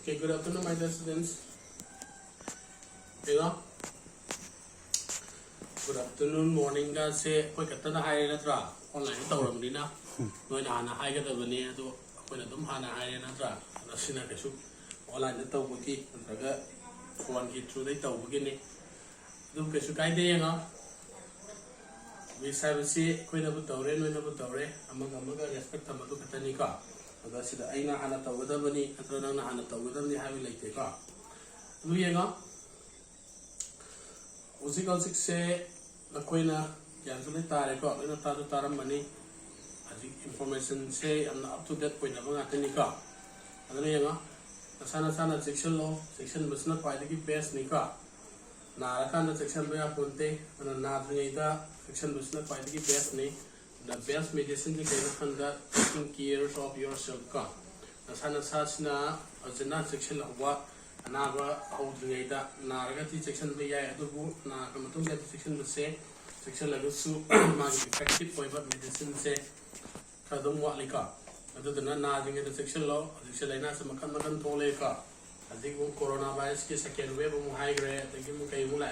Okay, good afternoon, my dear students. You know, good afternoon, morning. Ga se koi katana hai na tra online tawram dina. Noi na hana hai ga da bani ado koi na dum hana hai na tra. Na sina ka su online taw baki antaga phone ki through dai taw baki ni. Dum ka su kai de nga. We say si koi na bu tawre noi na bu tawre amaga respect tamadu katani ka. Ada sida aina hana tawda bani atra na hana tawda ni hai laite ka. Du ye nga usi kalsik se na koi na yan su le tare ko na ta tu taram mani aji information se am up to date koi na ba atani ka. Ada ye nga sana section lo section busna pai ki base ni ka. Na ra kan section ba ponte na ngai da section busna pai ki base ni. The best medicine is taking care of yourself. Sana sasna azna section of what another outlater nargati section be ya do na kamatung section to say section like su effective point of medicine say kadum wa lika other than nothing in the section law section like nas makan toleka I think coronavirus ki second wave mu high grade the gimu kay mula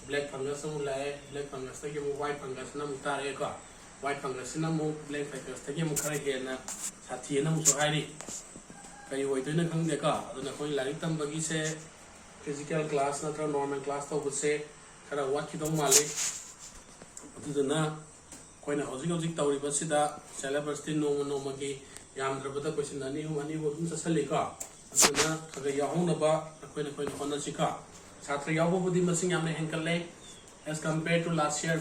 black fungus mu la black fungus the gimu white fungus na mutare ka white fungus na mo black fungus the gimu khara he na sathi na mu so hai kay hoy to na khang de ka aduna koi larik tam bagi se physical class na tra normal class to se khara wat ki dong male aduna koi na hojik tawri basida syllabus tin no magi yam drabada question ani ho dum sa sale ka aduna khaga yahu na ba koi na honna sika chatra yahu budi masing yam ne henkal le as compared to last year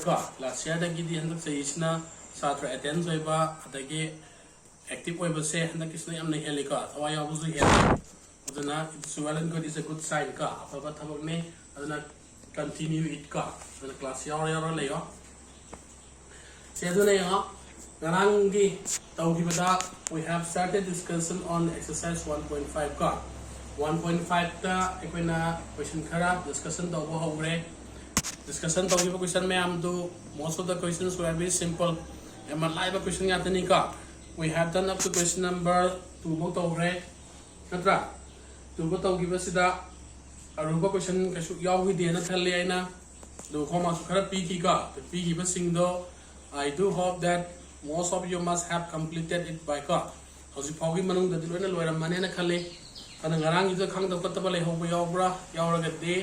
da gidi handak se isna chatra attend hoy ba adagi active way but say and the kisna am nahi helika awa ya buzu here aduna it's well and good is a good sign ka apa thamak ne aduna continue it ka aduna class ya le yo se aduna ya ngarang gi tawgi bada we have started discussion on exercise 1.5 ka 1.5 ta ekona question khara discussion to bo hogre discussion to gi question me am do most of the questions were very simple am live question ya tani ka we have done up to question number 2 both over natra 2 both of give us the aruba question kasu yaw hi de na thale aina do khoma su khara pi ki ka pi ki ba sing do I do hope that most of you must have completed it by ka hoji phogi manung da loina loira mane na khale ana ngarang ji khang da pat ba le ho yaw bra yaw ra ga de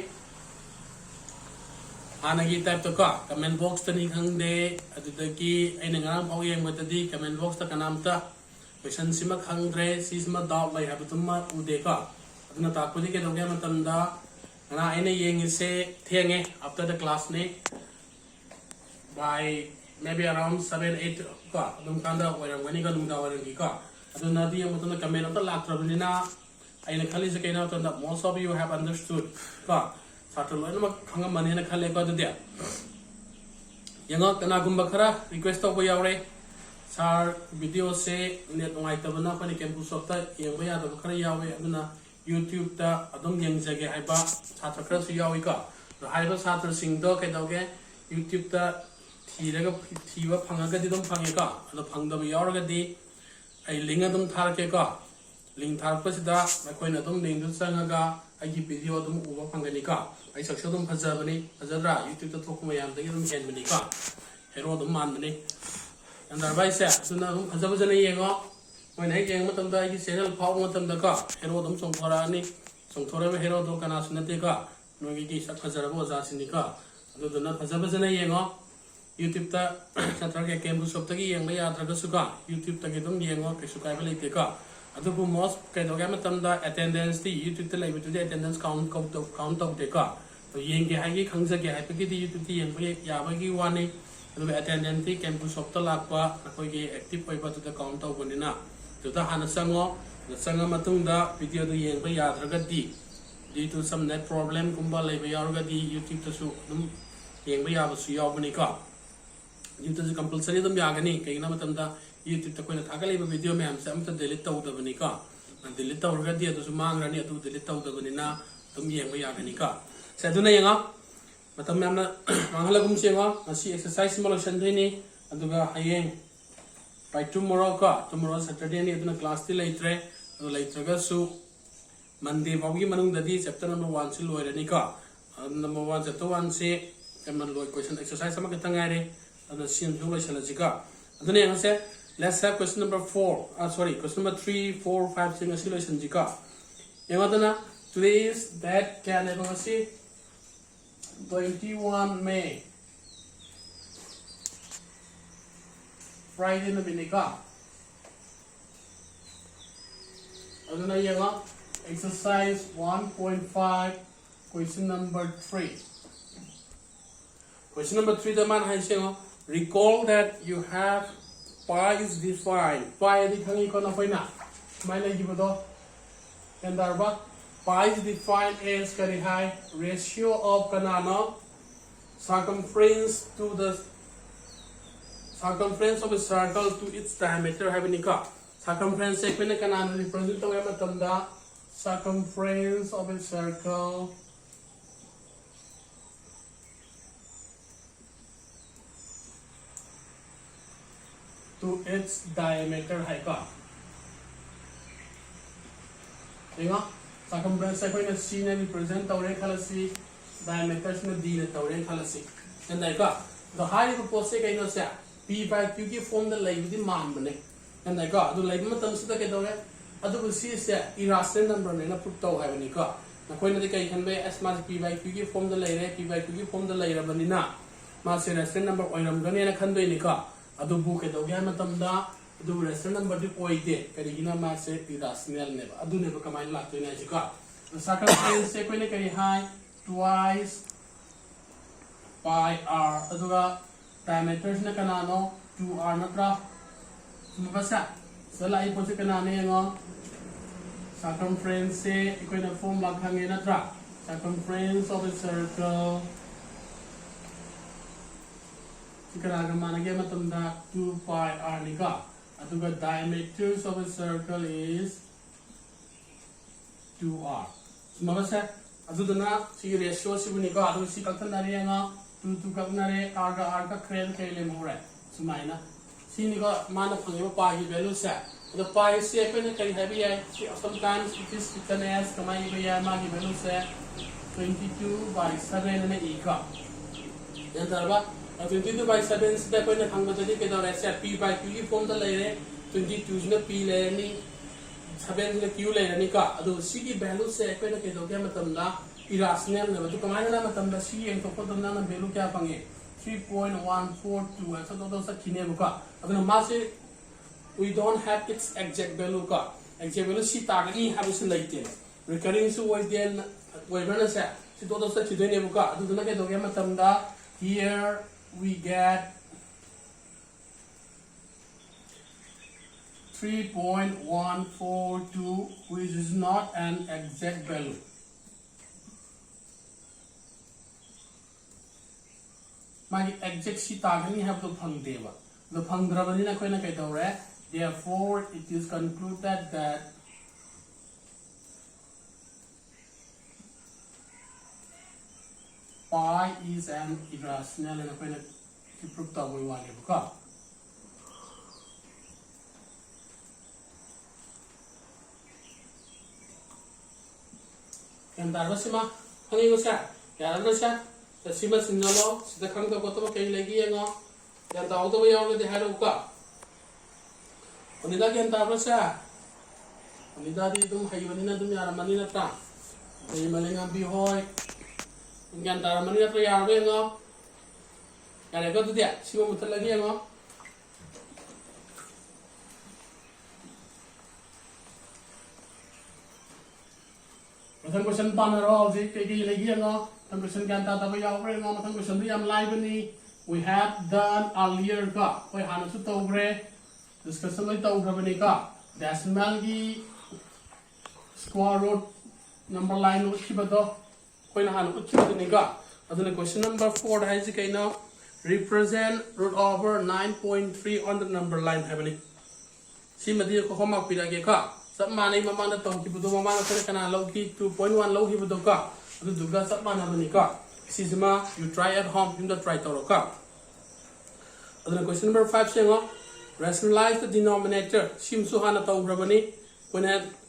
anagi type to ka comment box tani khang de adudagi aina ngarang pau yeng matadi comment box ta kanam ta question sima khang dre sisma doubt lai habutumma ude ka aduna ta pudi ke dogya matam da ana aina yeng se thenge after the class ne by maybe around 7-8 ka adum kanda oiram gani ka lumda oiram ki ka aduna di matam comment ta lak trabnina aina khali se kaina ta most of you have understood ka Satu lain mak khangam mani na khale ko dia yang kana gumba khara request to boya ore sar video se net ngai ta bana pani campus of ta yang baya da khara yawe aduna YouTube ta adum yang jage haiba satra khara su yawi ka haiba satra sing do kai doge YouTube ta thiraga thiba phangaga di dum phange ka ado phangdam yauraga di ai link adum thar ke ka link thar pa sida koi na dum link du sangaga ai video dum uba phangani ka ai saksa dum phajabani phajadra YouTube ta thokuma yam da dum hen bani ka hero dum man bani andar bai se suna dum phajabajana yengo moi nai yeng matam da ai channel phaw matam da ka hero dum songthora ni songthora ba hero do kana sunate ka noi gi sak phajara bo ja sini ka adu duna phajabajana yengo YouTube ta chatra ke campus of ta gi yeng ba ya tra ga su ka YouTube ta ge dum yengo ke su kai ba le te ka adu bu most kai do ga matam da attendance ti YouTube ta lai bitu attendance count of de ka to yeng ge hai gi khangja ge hai pe gi YouTube ti yeng ba ya ba gi wani adu attendance ti campus of ta lak pa koi ge active oi ba to the count of bani na to ta hana sango na sanga matung da video do yeng ba ya thra ga di due to some net problem kumba lai ba ya ga di YouTube ta su dum yeng ba ya ba su yaw bani ka YouTube compulsory dum ya ga ni kai na matam da YouTube ta koina thakale ba video me am sam ta delete taw da bani ka an delete taw ga dia to su mang rani atu delete taw da bani na tum yeng ba ya ga ni ka sa du na yenga matam me am na manghala gum senga asi exercise mo shan thai ni aduga hayeng by tomorrow Saturday ni aduna class ti laitre adu laitraga su Monday Bobby Manung the D chapter number 1 Siloy Nika. Number 1 chapter 1 say question exercise sama katangare and the same Hula Shalajika. And then say let's have question number 4. Question number 3, 4, 5 sing a solution jika. Yamadana today's that can ever see 21 May. Friday na binika. Aduna yanga exercise 1.5 question number 3. Question number 3 the man has recall that you have pi is defined. Pi di khangi ko na hoina. Mai lai gibodo. And darba pi is defined as kari high ratio of kanano circumference to the circumference of a circle to its diameter have any car. Circumference segment can represent the circumference of a circle to its diameter high car. Circumference segment C represent the diameter D and the height of the P by Q की form the like the man bane and I got the like matam sida ke dore adu ko C se irrational number ne na put to hai bani ka na koi na kai kan be S mas P by Q की form the like P by Q की form the like bani na ma se rational number oiram gane na khan do ni ka adu bu ke do ya matam da adu rational number di oi de kari gina ma se irrational ne ba adu ne ba kamai la to ne ji ka circumference se koi ne kai hai twice pi r adu ga diameters na kanano 2r natra mabasa sala ipo se kanane ngo circumference se ikoi na form la khange natra circumference of a circle sikaraga manage matamda 2 pi r nika atuga diameters of a circle is 2r mabasa adudana si ratio sibunika adu si kaltanari nga 2 kaknare r ka crane kai le more sumaina sini ko mana phangeba pi ki value sa the pi se ko ne kai habi ai sometimes it is written as kamai ko ya ma ki value sa 22/7 ne e ka yan darba 22/7 se ko ne phangba de ke do re sa p by q ki form da le re 22 ne p le ni 7 ne q le ni ka adu si ki value se ko ne ke do ke matam na irrational ne batu kamai na matam da si en to ko dam na value kya pange 3.142 and so those are kine buka aduna mase we don't have its exact value ka exact value si tagani have is laite recurring so was then we run sa si those are chidene buka aduna ke doge matam da here we get 3.142 which is not an exact value. My exact si tagani have the phang deva. The phang dravani na koi na kai dore. Therefore, it is concluded that pi is an irrational and koi na ki proof ta moi wani buka. Yang darba sima hangi ko sa. Kaya darba sa. Sima sinalo sida khang to ko to kai legi ngo yan ta to yaw le ha ro ka onida gen ta sa onida di dum hayoni na dum yara mani na ta dei malenga bi hoy ngan ta mani na to yar be ngo ya le ko tu dia sima mutal lagi ngo Mathang question panaro ji kai legi ngo question can ta we have done earlier ka koi hana su togre discussion lai tograbani ka decimal gi square root number line uthibado koi na hana uthibadani ka aduna question number 4 hai ji kai na represent root over 9.3 on the number line habani si madi ko homework pirage ka sab manai mama na togibado mama na kana logi 2.1 logi bado ka adu duga sab mana bani ka sisma you try at home in the try to ka aduna question number 5 se ngo rationalize the denominator sim su hana to grabani when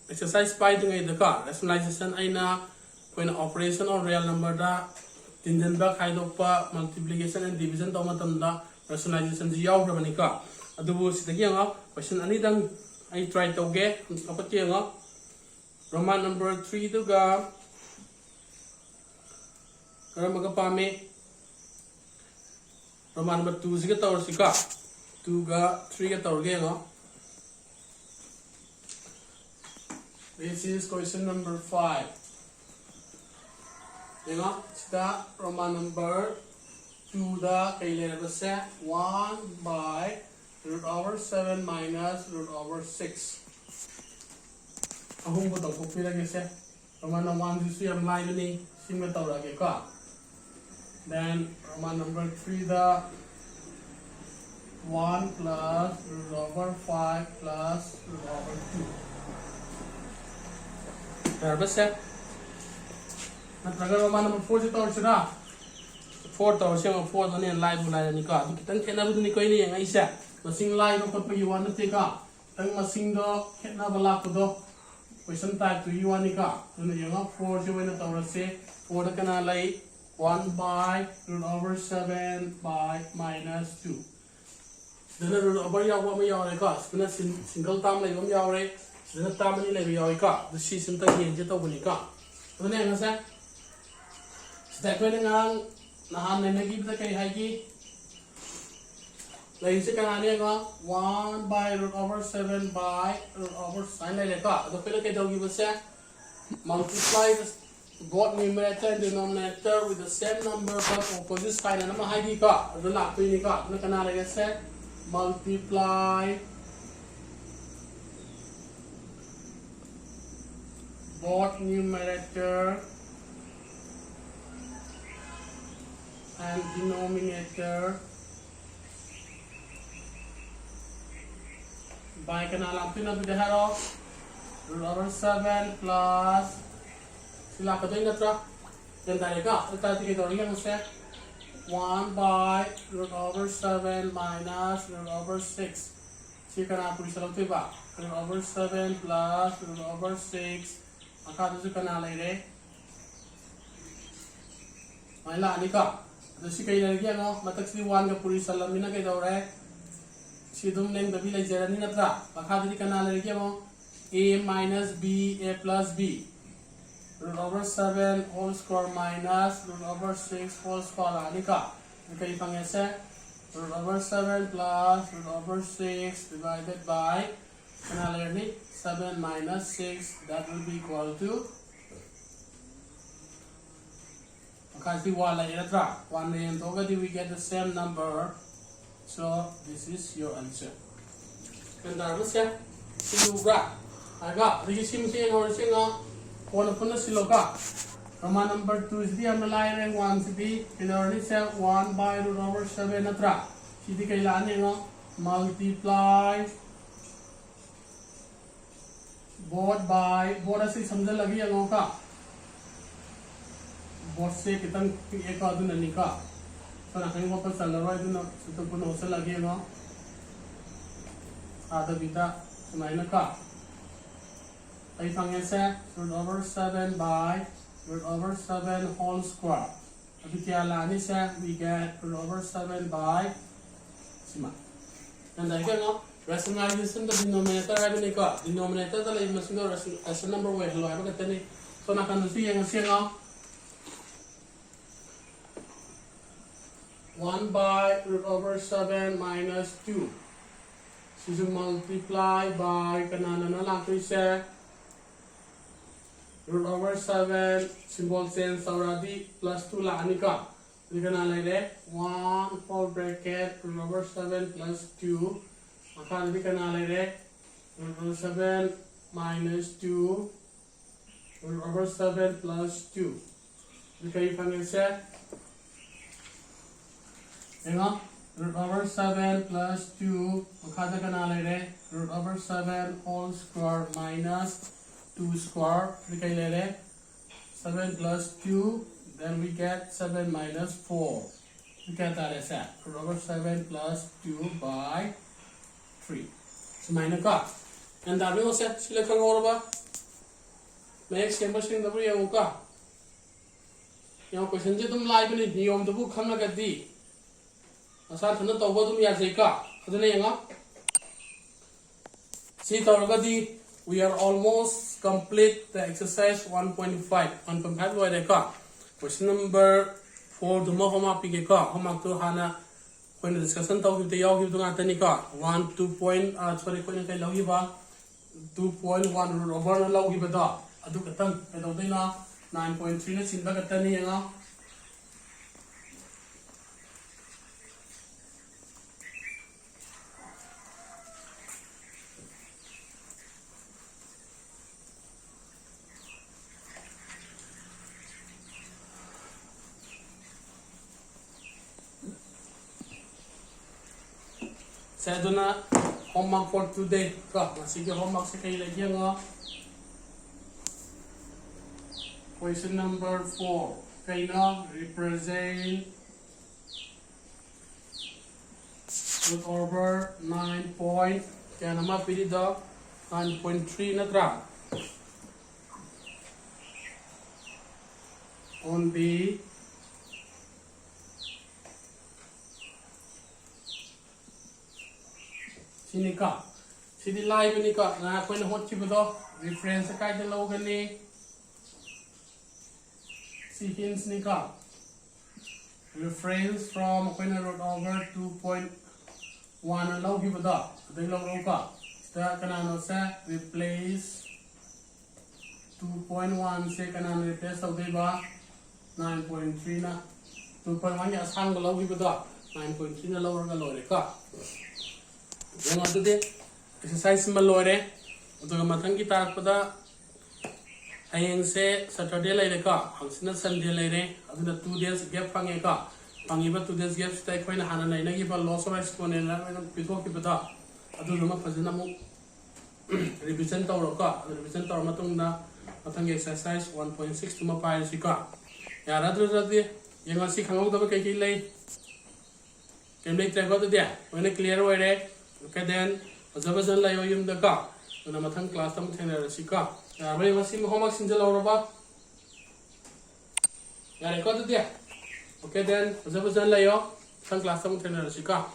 exercise pai tu ngai deka rationalization aina koina operation or real number da tinjan ba khaidokpa multiplication and division to matam da rationalization ji yaw rabani ka adubu sidagi nga question ani dang ai try to ge apati nga Roman number 3 tu ga karamaga pame Roman number 2 siga tawar sika 2 ga 3 ga tawar ge nga. This is question number 5. Dengar, kita Roman number 2 da kailera basa 1 by root over 7 minus root over 6. Ahung ko to copy lagi se. Roman number 1 jisu yang lain ni sim tahu lagi ka. Then Roman number 3 da 1 plus root over 5 plus root over 2. Basta natraga Roman number 4 si tawar sira 4 tawar siya 4 doon yan live mula ni ka kitang kena ba ni ko ini yang isa masing live ko pa yuwan na tika tang masing do kena bala ko do question type to yuwan ni ka tuno yang 4 siya na tawar si 4 da kana lai 1 by root over 7 by minus 2 dana root over yawa ma yawa ka sina single term lai yawa re Sina tama ni lebi yaw ika, the season ta yen jeta buni ka. Ano nga sa? Sa ko nga nahan na nagib ta kay haiki. Lain si kanani nga 1 by root over 7 by root over 9 lai ka. Ado pala kay daw giba sa multiply both numerator and denominator with the same number but opposite sign na naman haiki ka. Ado na ko ini ka. Ano kanala ga sa multiply both numerator and denominator by kanala pina bidaharo root over 7 plus sila ka doon natra yan tayo ka ito tayo yang sa 1 by root over 7 minus root over 6 sila na po isa lang ito ba root over 7 plus root over 6 maka tu kana lai re mai la ni ka tu si kai lagi ngo matak si 1 ga puri salam mina kai dau re si dum leng da bi lai jara ni natra maka tu kana lai ge ngo a minus b a plus b root over 7 whole square minus root over 6 whole square la ni ka kai pangese root over 7 plus root over 6 divided by kana lai ni 7 minus 6 that will be equal to kasi 1 la ira 1 na yan togadi we get the same number so this is your answer kanda mo siya siluga aga digi simsi ngor singa kono kono siloga Roman number 2 is the amalai reng 1 to be in order siya 1 by root over 7 natra sidi kailan ngo multiply both by both से समझ लगी अंगों का both से कितन एक आदु ननी का तो ना कहीं वापस चल रहा है तो ना तो पुन उसे लगी अंगों आधा बीता सुनाई न का आई फंक्शन से root over 7 by root over 7 whole square अभी क्या लाने से we get root over 7 by Seema and देखिए ना rationalization the denominator hai bani ka denominator ta lai masingo rational number we hello hai ba katani so na kan si yang siang 1 by root over 7 minus 2 so you multiply by kanana na lang to isa root over 7 symbol sense already plus 2 la ani ka di kana lai de 1 whole bracket root over 7 plus 2 maka nanti kana lai re root over 7 minus 2 root over 7 plus 2 dikai panggil siya Tengok root over 7 plus 2 maka kana lai re root over 7 whole square minus 2 square dikai lai re 7 plus 2 then we get 7 minus 4 we get that as that root over 7 plus 2 by 3 so minus ka and that will set sila kang ora ba ꯃꯌꯦꯛ ꯁꯦꯡꯕ ꯁꯦꯡꯗꯕ꯭ꯔꯥ ꯌꯦꯡꯉꯨꯀꯣ ꯌꯦꯡꯉꯣ ꯀꯣꯏꯁꯟꯁꯦ ꯑꯗꯨꯝ ꯂꯥꯏꯕꯅꯤ ꯅꯤꯌꯣꯝꯗꯨꯕꯨ ꯈꯪꯉꯒꯗꯤ ꯅꯁꯥꯊꯟꯇ ꯇꯧꯕ ꯑꯗꯨꯝ ꯌꯥꯖꯩꯀꯣ ꯑꯗꯨꯅ ꯌꯦꯡꯉꯣ ꯁꯤ ꯇꯧꯔꯒꯗꯤ we are almost complete the exercise 1.5 ꯂꯣꯏꯔꯦꯀꯣ question number 4 ꯗꯨꯃ homework ꯄꯤꯒꯦꯀꯣ homework to ꯍꯥꯟꯅ ꯑꯩꯈꯣꯏꯅ ꯗꯤꯁꯀꯁꯟ ꯇꯧꯈꯤꯕꯗ ꯌꯥꯎꯈꯤꯕꯗꯨ ꯉꯥꯛꯇꯅꯤꯀꯣ 2 ꯑꯩꯈꯣꯏꯅ ꯀꯩ ꯂꯧꯈꯤꯕ 2.1 root over ꯅ ꯂꯧꯈꯤꯕꯗꯣ ꯑꯗꯨ ꯈꯛꯇꯪ ꯀꯩꯗꯧꯗꯣꯏꯅꯣ 9.3 ꯅ ꯁꯤꯟꯕ ꯈꯛꯇꯅꯤ ꯌꯦꯡꯉꯣ ꯁꯦ ꯑꯗꯨꯅ homework for today ꯀꯣ ꯉꯁꯤꯒꯤ homework ꯁꯦ ꯀꯩ ꯂꯩꯒꯦ ꯌꯦꯡꯉꯣ question number 4 kayna represent root over 9 point kaya naman pili do 9.3 na tra on B sini ka sini live ni ka na ko na hot chibudo reference ka de lo gani hints ni ka reference from when root over 2.1 allow give da they long ka sta kana no sa replace 2.1 se kana replace of ba 9.3 na 2.1 ya sang allow give da 9.3 na lower ga lore ka yang atu de exercise ma lore utu mathang ki tarak pada hayeng se Saturday lai re ka hangsina Sunday lai re aduna 2 days gap phange ka phangiba 2 days gap stai khoina hana nai na gi ba loss of exponent la pithok ki bada adu luma phajana mu revision tawro ka revision tawro matung na mathang exercise 1.6 tuma pai si ka ya ra dru de yang asi khangau da kai kai lai kem lai tra ko de when clear way re okay then observation lai yum da ka na mathang class tam thena ra si ka ya bai masi homework sin jalo ro ba ya record dia okay then observation lai yo sang class tam thena ra si ka